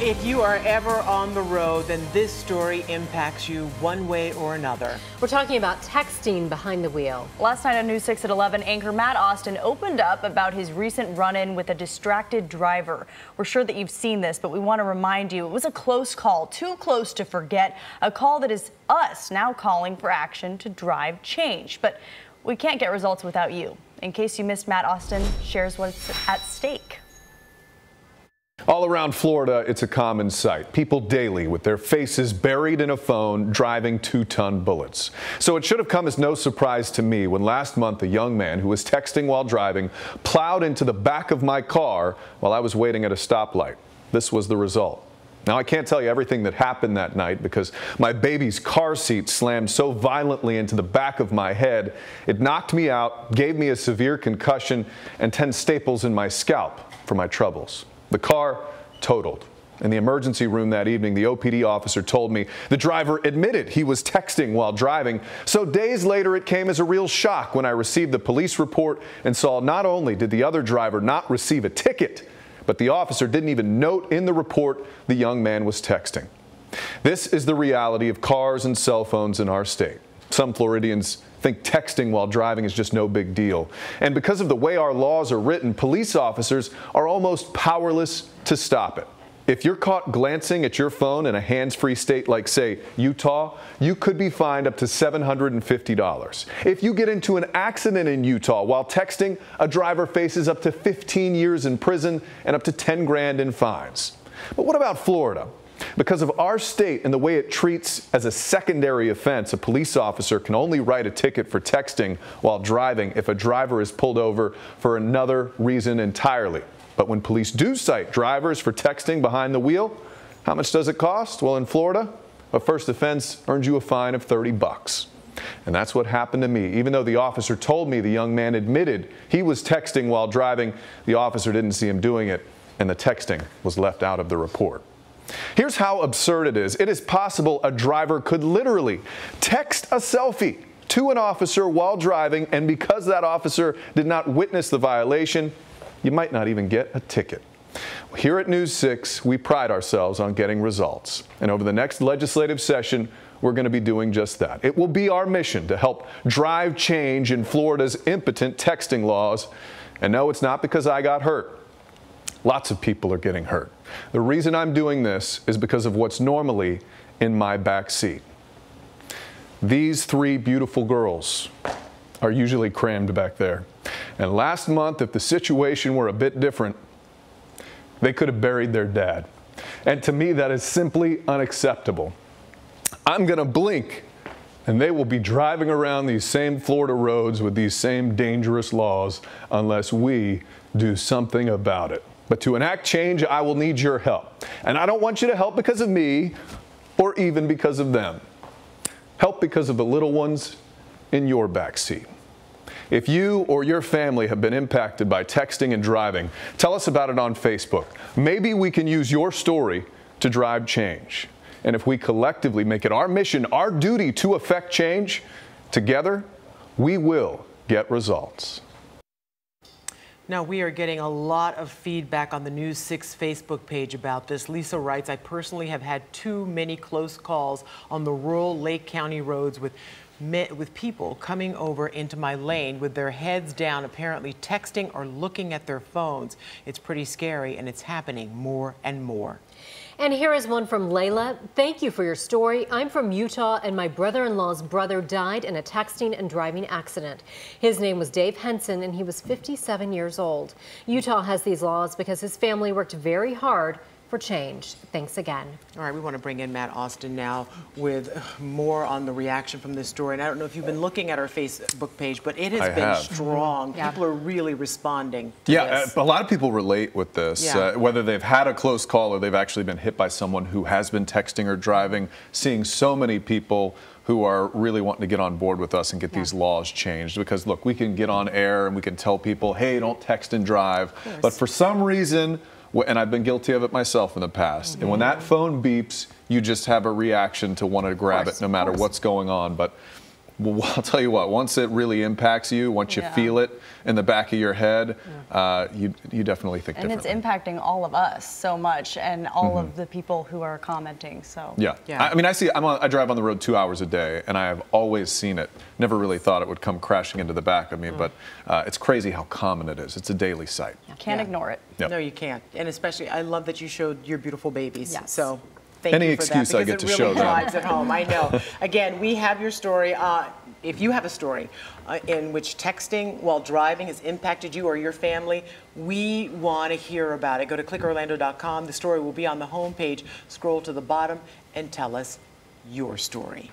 if you are ever on the road, then this story impacts you one way or another. We're talking about texting behind the wheel. Last night on News 6 at 11, anchor Matt Austin opened up about his recent run-in with a distracted driver. We're sure that you've seen this, but we want to remind you it was a close call, too close to forget, a call that is us now calling for action to drive change. But we can't get results without you. In case you missed, Matt Austin shares what's at stake. All around Florida, it's a common sight. People daily with their faces buried in a phone driving 2-ton bullets. So it should have come as no surprise to me when last month a young man who was texting while driving plowed into the back of my car while I was waiting at a stoplight. This was the result. Now, I can't tell you everything that happened that night because my baby's car seat slammed so violently into the back of my head, it knocked me out, gave me a severe concussion, and 10 staples in my scalp for my troubles. The car totaled. In the emergency room that evening, the OPD officer told me the driver admitted he was texting while driving. So days later, it came as a real shock when I received the police report and saw not only did the other driver not receive a ticket, but the officer didn't even note in the report the young man was texting. This is the reality of cars and cell phones in our state. Some Floridians think texting while driving is just no big deal. And because of the way our laws are written, police officers are almost powerless to stop it. If you're caught glancing at your phone in a hands-free state like, say, Utah, you could be fined up to $750. If you get into an accident in Utah while texting, a driver faces up to 15 years in prison and up to 10 grand in fines. But what about Florida? Because of our state and the way it treats as a secondary offense, a police officer can only write a ticket for texting while driving if a driver is pulled over for another reason entirely. But when police do cite drivers for texting behind the wheel, how much does it cost? Well, in Florida, a first offense earns you a fine of $30. And that's what happened to me. Even though the officer told me the young man admitted he was texting while driving, the officer didn't see him doing it, and the texting was left out of the report. Here's how absurd it is. It is possible a driver could literally text a selfie to an officer while driving, and because that officer did not witness the violation, you might not even get a ticket. Here at News 6, we pride ourselves on getting results. And over the next legislative session, we're going to be doing just that. It will be our mission to help drive change in Florida's impotent texting laws. And no, it's not because I got hurt. Lots of people are getting hurt. The reason I'm doing this is because of what's normally in my back seat. These 3 beautiful girls are usually crammed back there. And last month, if the situation were a bit different, they could have buried their dad. And to me, that is simply unacceptable. I'm going to blink, and they will be driving around these same Florida roads with these same dangerous laws unless we do something about it. But to enact change, I will need your help. And I don't want you to help because of me or even because of them. Help because of the little ones in your backseat. If you or your family have been impacted by texting and driving, tell us about it on Facebook. Maybe we can use your story to drive change. And if we collectively make it our mission, our duty to effect change, together, we will get results. Now, we are getting a lot of feedback on the News 6 Facebook page about this. Lisa writes, I personally have had too many close calls on the rural Lake County roads with people coming over into my lane with their heads down, apparently texting or looking at their phones. It's pretty scary, and it's happening more and more. And here is one from Layla. Thank you for your story. I'm from Utah, and my brother-in-law's brother died in a texting and driving accident. His name was Dave Henson, and he was 57 years old. Utah has these laws because his family worked very hard for change. Thanks again. All right, we want to bring in Matt Austin now with more on the reaction from this story. And I don't know if you've been looking at our Facebook page, but it has been strong. Yeah. People are really responding to this. A lot of people relate with this, whether they've had a close call or they've actually been hit by someone who has been texting or driving. Seeing so many people who are really wanting to get on board with us and get these laws changed. Because, look, we can get on air and we can tell people, hey, don't text and drive. But for some reason, and I've been guilty of it myself in the past, and when that phone beeps, you just have a reaction to want to grab it no matter what's going on. But Well, I'll tell you what, once it really impacts you, once you feel it in the back of your head, you definitely think differently. And it's impacting all of us so much, and all of the people who are commenting, so. Yeah. I mean, I drive on the road 2 hours a day, and I have always seen it. Never really thought it would come crashing into the back of me, but it's crazy how common it is. It's a daily sight. Can't ignore it. No, you can't. And especially, I love that you showed your beautiful babies. Yes. So thank Any you for excuse that, I get to because show it really them. drives it home. I know. Again, we have your story. If you have a story in which texting while driving has impacted you or your family, we want to hear about it. Go to clickorlando.com. The story will be on the homepage. Scroll to the bottom and tell us your story.